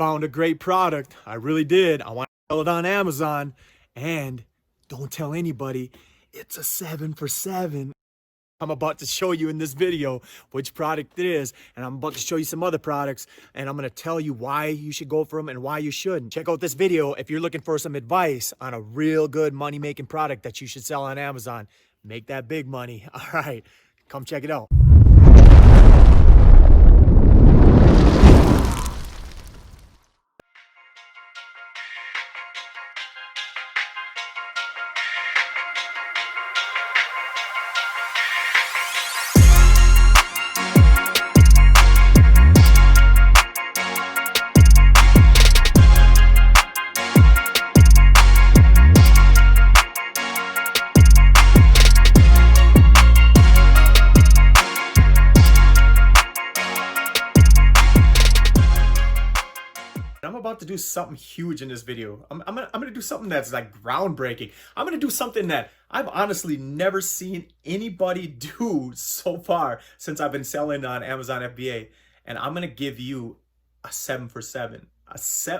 found a great product. I really did. I want to sell it on Amazon. And don't tell anybody, it's a 7 for 7. I'm about to show you in this video which product it is, and I'm about to show you some other products, and I'm going to tell you why you should go for them and why you shouldn't. Check out this video if you're looking for some advice on a real good money-making product that you should sell on Amazon. Make that big money. All right, come check it out. I'm about to do something huge in this video. I'm gonna do something that's like groundbreaking. I'm gonna do something that I've honestly never seen anybody do so far since I've been selling on Amazon FBA. And I'm gonna give you a 7 for 7.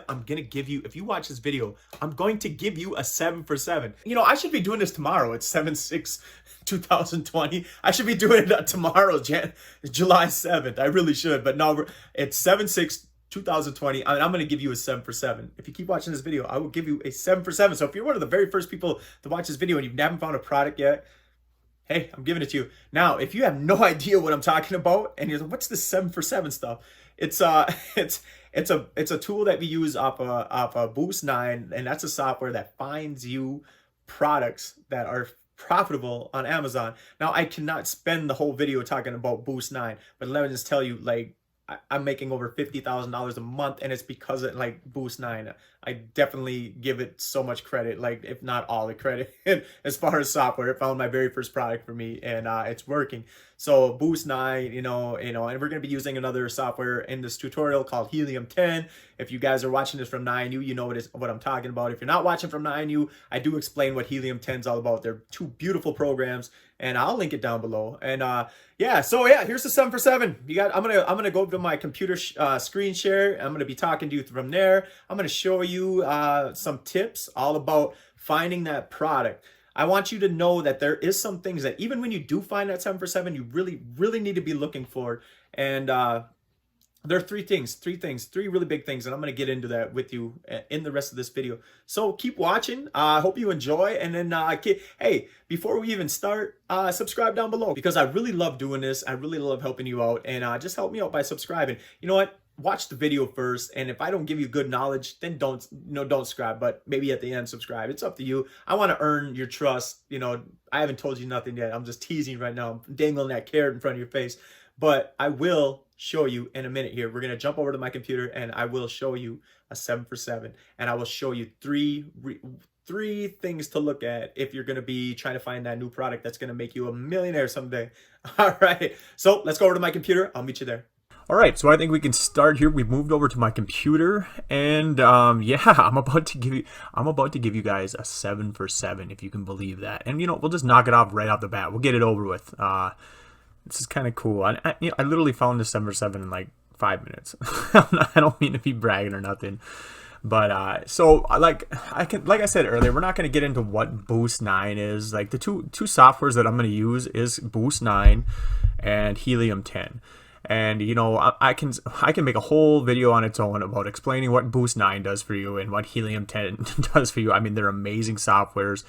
I'm gonna give you, if you watch this video, I'm going to give you a 7 for 7. You know, I should be doing this tomorrow. It's 7/6/2020. I should be doing it tomorrow, July 7th. I really should, but no, it's 7/6/2020, and I'm going to give you a 7 for 7. If you keep watching this video, I will give you a 7 for 7. So if you're one of the very first people to watch this video and you haven't found a product yet, hey, I'm giving it to you. Now, if you have no idea what I'm talking about and you're like, what's this 7 for 7 stuff? It's a tool that we use off of Boost 9, and that's a software that finds you products that are profitable on Amazon. Now, I cannot spend the whole video talking about Boost 9, but let me just tell you, like, I'm making over $50,000 a month, and it's because of like Boost 9. I definitely give it so much credit, like if not all the credit. As far as software, it found my very first product for me, and it's working. So Boost 9, you know, and we're gonna be using another software in this tutorial called Helium 10. If you guys are watching this from 9U, you know what I'm talking about. If you're not watching from 9U, I do explain what Helium 10 is all about. They're two beautiful programs, and I'll link it down below. And yeah, so yeah, here's the 7 for 7. I'm gonna go to my computer screen share. I'm gonna be talking to you from there. I'm gonna show you some tips all about finding that product. I want you to know that there is some things that even when you do find that 7 for 7, you really need to be looking for. And there are three really big things, and I'm going to get into that with you in the rest of this video. So keep watching. I hope you enjoy. And then, hey, before we even start, subscribe down below, because I really love doing this. I really love helping you out, and just help me out by subscribing. You know what? Watch the video first, and if I don't give you good knowledge, then don't subscribe, but maybe at the end subscribe. It's up to you. I want to earn your trust. You know, I haven't told you nothing yet. I'm just teasing right now. I'm dangling that carrot in front of your face, but I will show you in a minute here. We're going to jump over to my computer, and I will show you a 7 for 7, and I will show you three things to look at if you're going to be trying to find that new product that's going to make you a millionaire someday. All right, so let's go over to my computer. I'll meet you there. All right, so I think we can start here. We've moved over to my computer, and yeah, I'm about to give you guys a 7 for 7, if you can believe that. And you know, we'll just knock it off right off the bat. We'll get it over with. This is kind of cool. I literally found this 7 for 7 in like 5 minutes. I don't mean to be bragging or nothing, but so like I said earlier, we're not going to get into what Boost 9 is. Like the two softwares that I'm going to use is Boost 9 and Helium 10. And you know, I can make a whole video on its own about explaining what Boost 9 does for you and what Helium 10 does for you. I mean, they're amazing softwares.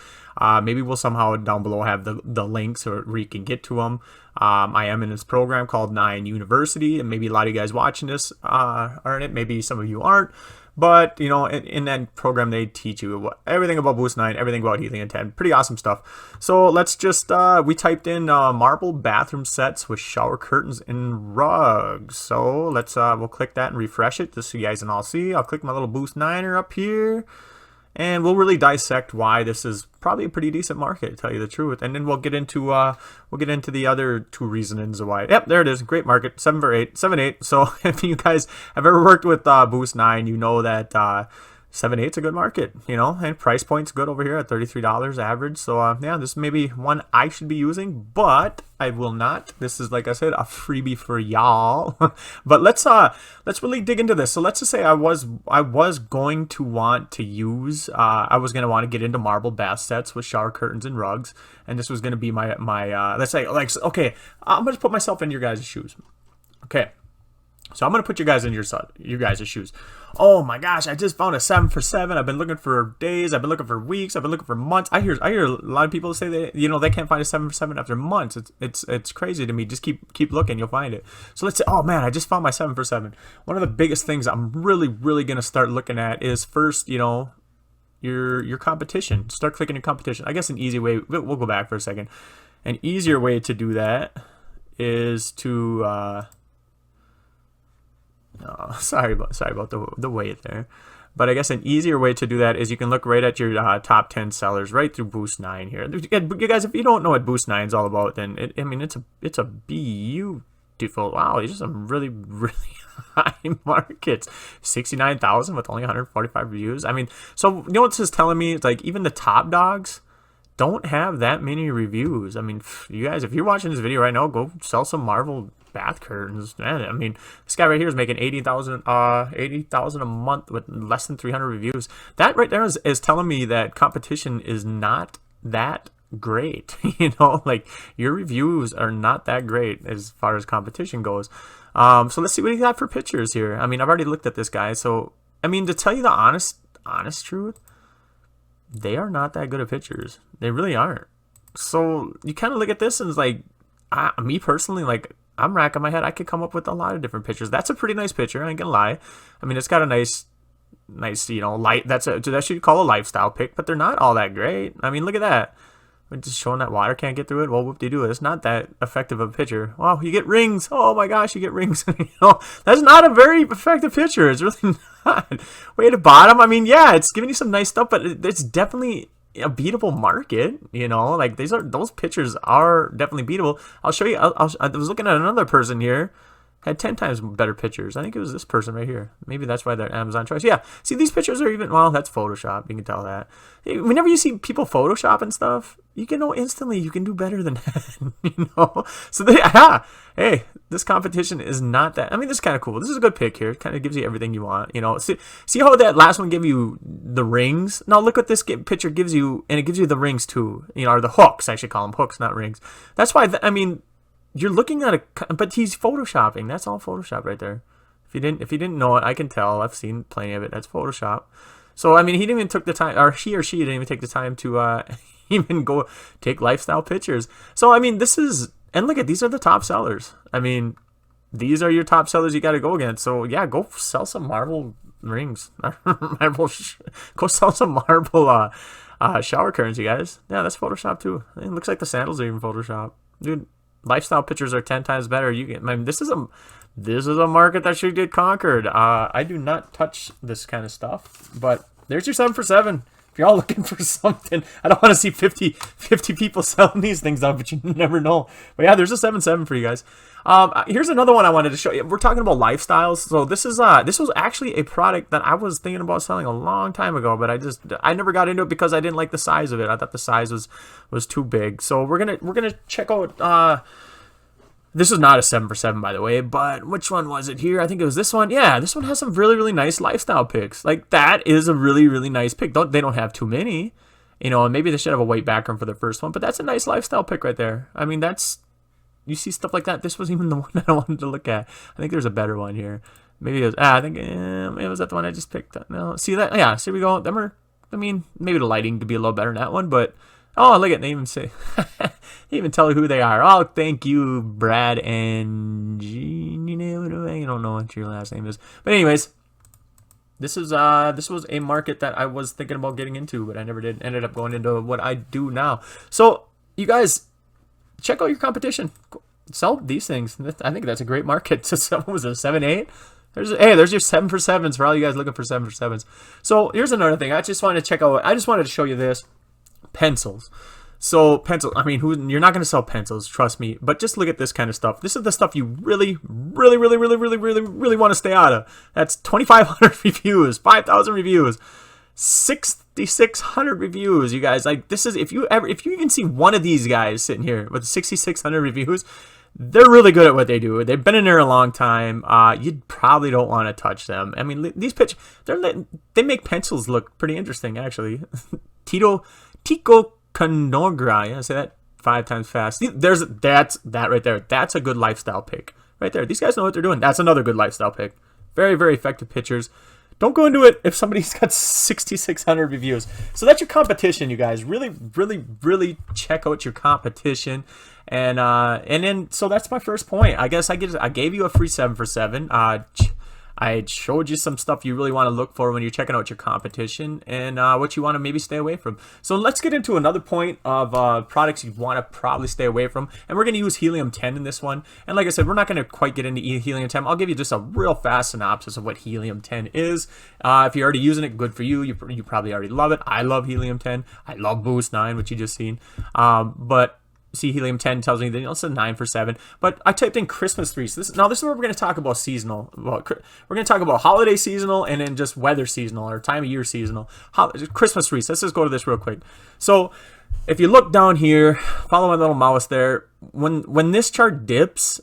Maybe we'll somehow down below have the links where you can get to them. I am in this program called 9 University, and maybe a lot of you guys watching this are in it. Maybe some of you aren't. But, you know, in that program, they teach you everything about Boost 9, everything about Helium 10. Pretty awesome stuff. So let's just, we typed in marble bathroom sets with shower curtains and rugs. So let's, we'll click that and refresh it just so you guys can all see. I'll click my little Boost 9er up here. And we'll really dissect why this is probably a pretty decent market, to tell you the truth. And then we'll get into the other two reasonings why. Yep, there it is. Great market. 7 for 8. 7, 8. So if you guys have ever worked with Boost 9, you know that 7.8's a good market, you know, and price point's good over here at $33 average. So yeah, this may be one I should be using, but I will not. This is, like I said, a freebie for y'all. But let's really dig into this. So let's just say I was going to want to use I was going to want to get into marble bath sets with shower curtains and rugs, and this was going to be my let's say, like, okay, I'm going to put myself in your guys' shoes. Okay. So I'm going to put you guys in your guys' shoes. Oh my gosh, I just found a 7 for 7. I've been looking for days. I've been looking for weeks. I've been looking for months. I hear a lot of people say that, you know, they can't find a 7 for 7 after months. It's crazy to me. Just keep looking, you'll find it. So let's say, oh man, I just found my 7 for 7. One of the biggest things I'm really going to start looking at is first, you know, your competition. Start clicking your competition. I guess an easy way, we'll go back for a second. An easier way to do that is to oh, sorry about the wait there, but I guess an easier way to do that is you can look right at your top 10 sellers right through Boost 9 here. You guys, if you don't know what Boost 9 is all about, then it's a beautiful, wow, these are some really high markets. 69,000 with only 145 reviews. I mean, so you know what this is telling me? It's like even the top dogs don't have that many reviews. I mean, you guys, if you're watching this video right now, go sell some Marvel bath curtains. Man, I mean, this guy right here is making $80,000 a month with less than 300 reviews. That right there is telling me that competition is not that great. You know, like your reviews are not that great as far as competition goes. So let's see what he got for pictures here. I mean, I've already looked at this guy. So I mean, to tell you the honest truth, they are not that good at pictures. They really aren't. So you kind of look at this and it's like, me personally, like, I'm racking my head. I could come up with a lot of different pictures. That's a pretty nice picture. I ain't gonna lie. I mean, it's got a nice, you know, light. That should call a lifestyle pic, but they're not all that great. I mean, look at that. We're just showing that water can't get through it. Well, whoop-de-doo. It's not that effective of a picture. Wow, you get rings. Oh my gosh, you get rings. You know, that's not a very effective picture. It's really not. Way at the bottom. I mean, yeah, it's giving you some nice stuff, but it's definitely a beatable market, you know, like those pictures are definitely beatable. I'll show you. I was looking at another person here, had 10 times better pictures. I think it was this person right here. Maybe that's why they're Amazon choice. Yeah, see, these pictures are even, well, that's Photoshop. You can tell that. Whenever you see people Photoshop and stuff, you can know instantly you can do better than that, you know? So hey, this competition is not that. I mean, this is kind of cool. This is a good pick here. It kind of gives you everything you want, you know? See how that last one gave you the rings? Now look what this picture gives you, and it gives you the rings too, you know, or the hooks. I should call them hooks, not rings. That's why, I mean, you're looking at but he's photoshopping. That's all Photoshop right there. If you didn't know it, I can tell. I've seen plenty of it. That's Photoshop. So I mean, he didn't even took the time, or he or she didn't even take the time to even go take lifestyle pictures. So I mean, this is, and look at, these are the top sellers. I mean, these are your top sellers you got to go against. So yeah, go sell some Marvel rings. Go sell some Marvel shower curtains, you guys. Yeah, that's Photoshop too. It looks like the sandals are even Photoshop, dude. Lifestyle pictures are 10 times better. I mean, this is a market that should get conquered. I do not touch this kind of stuff, but there's your 7 for 7. If you're all looking for something, I don't want to see 50 people selling these things out, but you never know. But yeah, there's a 7.7 for you guys. Here's another one I wanted to show you. We're talking about lifestyles. So this was actually a product that I was thinking about selling a long time ago, but I never got into it because I didn't like the size of it. I thought the size was too big. So we're gonna check out. This is not a 7 for 7, by the way, but which one was it here? I think it was this one. Yeah, this one has some really nice lifestyle pics. Like, that is a really nice pic. They don't have too many, you know, and maybe they should have a white background for the first one, but that's a nice lifestyle pic right there. I mean, you see stuff like that. This was even the one that I wanted to look at. I think there's a better one here. Maybe it was, I think it was that the one I just picked. No, see that? Yeah, so here we go. I mean, maybe the lighting could be a little better in that one, but oh, look at it. They even say, they even tell you who they are. Oh, thank you, Brad and Jean. You don't know what your last name is. But anyways, this was a market that I was thinking about getting into, but I never did. Ended up going into what I do now. So you guys, check out your competition. Sell these things. I think that's a great market. So what was it, 7.8? There's your 7 for 7s for all you guys looking for 7 for 7s. So here's another thing. I just wanted to check out. I just wanted to show you this. Pencils. So pencil, I mean, you're not going to sell pencils, trust me. But just look at this kind of stuff. This is the stuff you really want to stay out of. That's 2,500 reviews, 5,000 reviews, 6,600 reviews. You guys, like, this is, if you even see one of these guys sitting here with 6,600 reviews, they're really good at what they do. They've been in there a long time. You probably don't want to touch them. I mean, these they make pencils look pretty interesting, actually. Tico Canogra. Yeah, say that 5 times fast. That's that right there. That's a good lifestyle pick right there. These guys know what they're doing. That's another good lifestyle pick. Very, very effective pictures. Don't go into it if somebody's got 6,600 reviews. So that's your competition, you guys. Really check out your competition. And then, so that's my first point. I guess I gave you a free 7 for 7. I showed you some stuff you really want to look for when you're checking out your competition, and what you want to maybe stay away from. So let's get into another point of products you want to probably stay away from. And we're going to use helium-10 in this one. And like I said, we're not going to quite get into helium-10. I'll give you just a real fast synopsis of what helium-10 is. If you're already using it, good for you. You probably already love it. I love helium-10. I love Boost 9, which you just seen. But see, helium-10 tells me that it's a 9 for 7. But I typed in Christmas trees. This is where we're going to talk about seasonal. We're going to talk about holiday seasonal and then just weather seasonal or time of year seasonal. Christmas trees. Let's just go to this real quick. So if you look down here, follow my little mouse there. When this chart dips,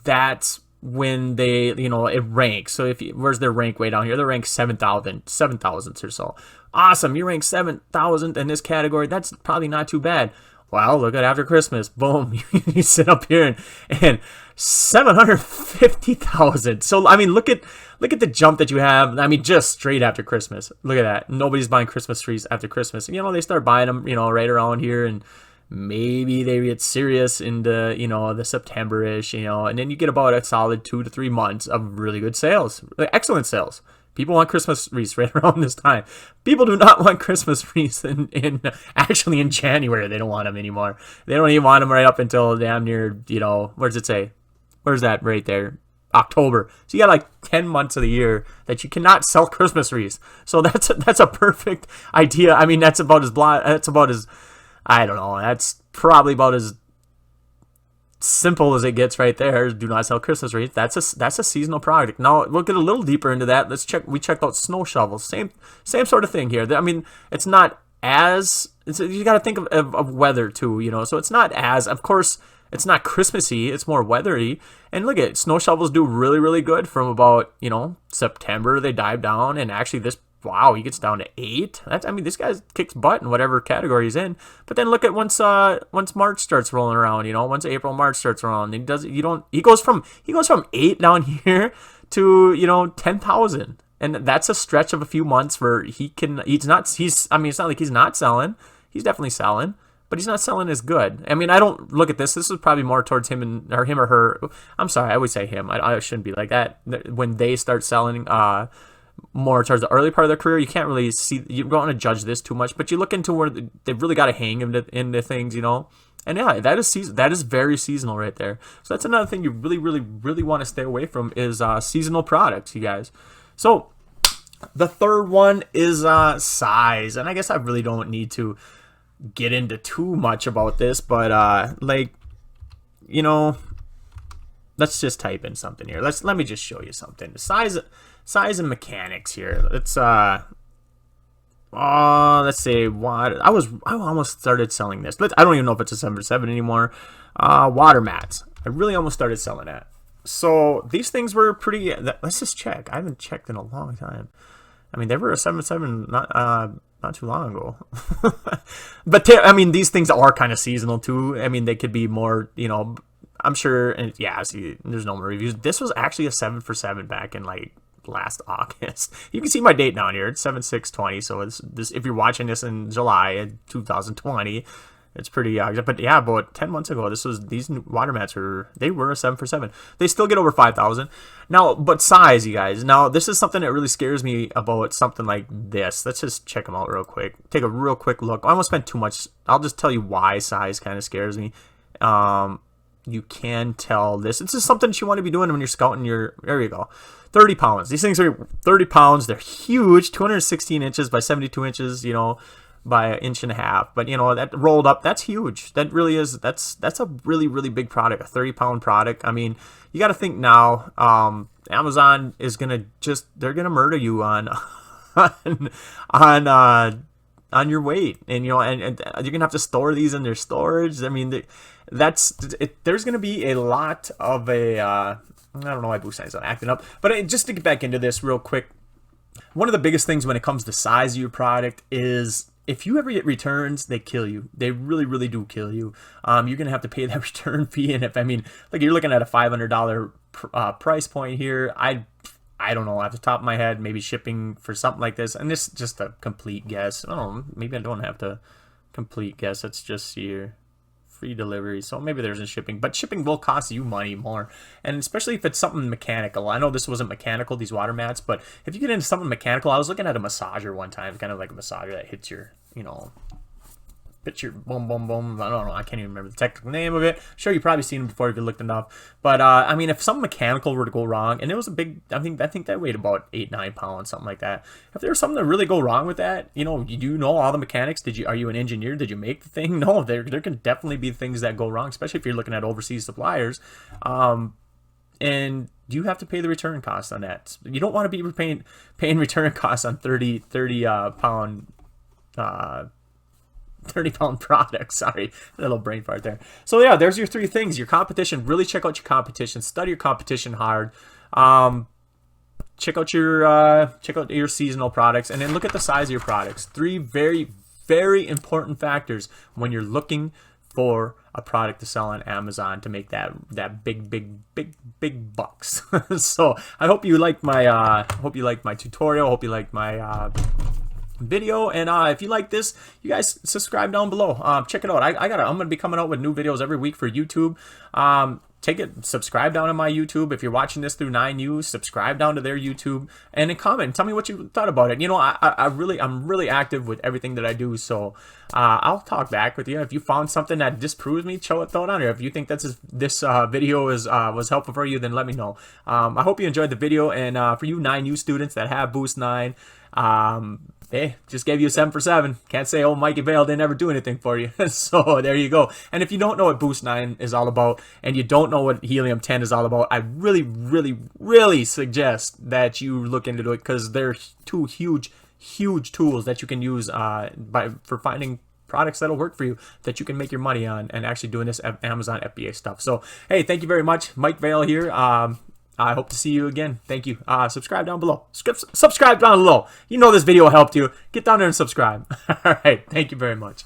that's when they, it ranks. So where's their rank way down here? They're ranked 7,000th or so. Awesome. You rank 7,000th in this category. That's probably not too bad. Well, look at after Christmas. Boom. You sit up here and 750,000. So, I mean, look at the jump that you have. I mean, just straight after Christmas. Look at that. Nobody's buying Christmas trees after Christmas. They start buying them, right around here, and maybe they get serious into, the September-ish, and then you get about a solid 2 to 3 months of really good sales, excellent sales. People want Christmas wreaths right around this time. People do not want Christmas wreaths in January. They don't want them anymore. They don't even want them right up until damn near, where does it say? Where's that right there? October. So you got like 10 months of the year that you cannot sell Christmas wreaths. So that's a perfect idea. I mean, that's about as I don't know. That's probably about as simple as it gets right there. Do not sell Christmas wreaths. That's a seasonal product. Now we'll get a little deeper into that. We checked out snow shovels. Same sort of thing here. I mean, it's not as, you got to think of weather too, so it's not as, of course, it's not Christmassy, it's more weathery. And look at it, snow shovels do really good from about, September. They dive down, and actually wow, he gets down to 8. This guy kicks butt in whatever category he's in. But then look at once March starts rolling around, once April, March starts around, he goes from 8 down here to 10,000, and that's a stretch of a few months where it's not like he's not selling. He's definitely selling, but he's not selling as good. I mean, I don't look at this. This is probably more towards him or her. I'm sorry, I would say him. I shouldn't be like that. When they start selling, more towards the early part of their career, you can't really see, you don't want to judge this too much, but you look into where they've really got to hang into things, and yeah, that is very seasonal right there. So that's another thing you really want to stay away from is seasonal products, you guys. So the third one is size, and I guess I really don't need to get into too much about this, but let's just type in something here. Let me just show you something. The size and mechanics here. Let's say what I almost started selling this. I don't even know if it's a 7 for 7 anymore. Water mats. I really almost started selling that. So these things were pretty. Let's just check. I haven't checked in a long time. I mean, they were a 7 for 7 not too long ago. But these things are kind of seasonal too. I mean, they could be more. I'm sure. And yeah, see, there's no more reviews. This was actually a 7 for 7 back in like last August. You can see my date down here. It's 7/6/20. So it's this. If you're watching this in July 2020, it's pretty. But yeah, about 10 months ago, these new water mats were a 7 for 7. They still get over 5,000 now. But size, you guys. Now this is something that really scares me about something like this. Let's just check them out real quick. Take a real quick look. I won't spend too much. I'll just tell you why size kind of scares me. You can tell this. It's just something that you want to be doing when you're scouting there you go. 30 pounds. These things are 30 pounds. They're huge. 216 inches by 72 inches, by an inch and a half. But you know, that rolled up, that's huge. That really is. That's a really really big product, a 30-pound product. I mean, you got to think now. Amazon is gonna they're gonna murder you on on your weight, and you know, and you're gonna have to store these in their storage. I mean, there's gonna be a lot of a I don't know why Boost 9's not acting up, but just to get back into this real quick, one of the biggest things when it comes to size of your product is if you ever get returns, they kill you. They really, really do kill you. You're gonna have to pay that return fee, and if I mean, like you're looking at a $500 price point here, I don't know off the top of my head, maybe shipping for something like this, and this is just a complete guess. I don't know, maybe I don't have to complete guess. It's just your free delivery, so maybe there's a shipping, but shipping will cost you money more, and especially if it's something mechanical. I know this wasn't mechanical, these water mats, but if you get into something mechanical, I was looking at a massager one time, kind of like a massager that hits your, you know, hits your boom boom boom. I don't know, I can't even remember the technical name of it. Sure, you've probably seen it before if you looked enough, but I mean, if something mechanical were to go wrong, and it was a big, I think that weighed about 8-9 pounds, something like that. If there was something to really go wrong with that, you know, you do know all the mechanics. Are you an engineer? Did you make the thing? No, there can definitely be things that go wrong, especially if you're looking at overseas suppliers. And you have to pay the return cost on that. You don't want to be paying return costs on 30 pound 30-pound product. Sorry, a little brain fart there. So yeah, there's your 3 things. Your competition. Really check out your competition. Study your competition hard. Check out your seasonal products, and then look at the size of your products. 3 very, very important factors when you're looking for a product to sell on Amazon to make that big bucks. So I hope you like my tutorial. Hope you like my video, and if you like this, you guys subscribe down below. Check it out. I'm gonna be coming out with new videos every week for YouTube. Subscribe down to my YouTube. If you're watching this through 9U, subscribe down to their YouTube, and then comment. Tell me what you thought about it. You know, I'm really active with everything that I do, so I'll talk back with you. If you found something that disproves me, throw it on, or if you think this video was helpful for you, then let me know. I hope you enjoyed the video, and for you 9U students that have Boost 9, hey, just gave you a 7 for 7. Can't say, oh, Mikey Vale didn't ever do anything for you. So there you go. And if you don't know what Boost 9 is all about, and you don't know what Helium 10 is all about, I really suggest that you look into it, because they're 2 huge tools that you can use for finding products that'll work for you, that you can make your money on, and actually doing this Amazon FBA stuff. So hey, thank you very much. Mike Vale here. I hope to see you again. Thank you. Subscribe down below. Subscribe down below. You know this video helped you. Get down there and subscribe. All right. Thank you very much.